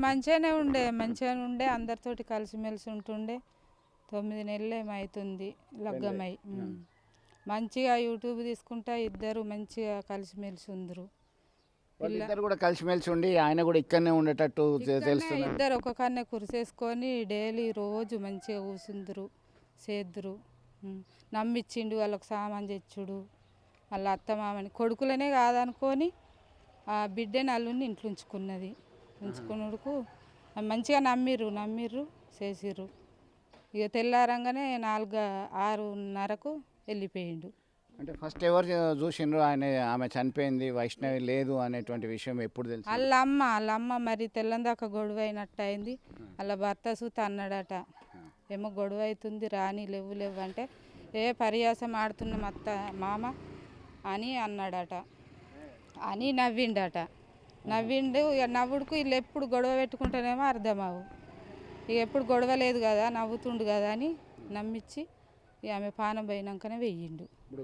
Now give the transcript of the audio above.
మంచిగానే ఉండే అందరితోటి కలిసిమెలిసి ఉంటుండే 9 నెలలు ఏమవుతుంది లగ్గమై. మంచిగా యూట్యూబ్ తీసుకుంటా ఇద్దరు మంచిగా కలిసిమెలిసి ఉందరు. ఇద్దరు కూడా కలిసిమెలిసి ఉండి ఆయన కూడా ఇక్కడనే ఉండేటట్టు తెలుస్తుంది. ఇద్దరు ఒక కన్నే కురిసేసుకొని డైలీ రోజు మంచిగా కూసుందరు చేద్దురు. నమ్మిచ్చిండు వాళ్ళకి సామాన్ తెచ్చుడు, వాళ్ళ అత్తమామని కొడుకులనే కాదనుకొని ఆ బిడ్డని అల్లుని ఇంట్లో ఉంచుకున్నుడుకు మంచిగా నమ్మిర్రు చేసిర్రు. ఇక తెల్లారంగానే 6:30కు వెళ్ళిపోయిండు. అంటే ఫస్ట్ ఎవరు చూసిండ్రు ఆమె చనిపోయింది వైష్ణవి లేదు అనేటువంటి విషయం ఎప్పుడు తెలుసు? వాళ్ళ అమ్మ మరి తెల్లందాక గొడవ అయినట్టు అయింది. వాళ్ళ భర్త సూత అన్నాడట, ఏమో గొడవ అవుతుంది రాని లేవు అంటే పరియాసం ఆడుతున్నాం అత్త మామ అని అన్నాడట. అని నవ్విండట. ఇక నవ్వుడుకు వీళ్ళు ఎప్పుడు గొడవ పెట్టుకుంటేనేమో అర్థమవు. ఇక ఎప్పుడు గొడవ లేదు కదా నవ్వుతుండు కదా అని నమ్మించి ఆమె పానం పోయినాకనే వెయ్యిండు.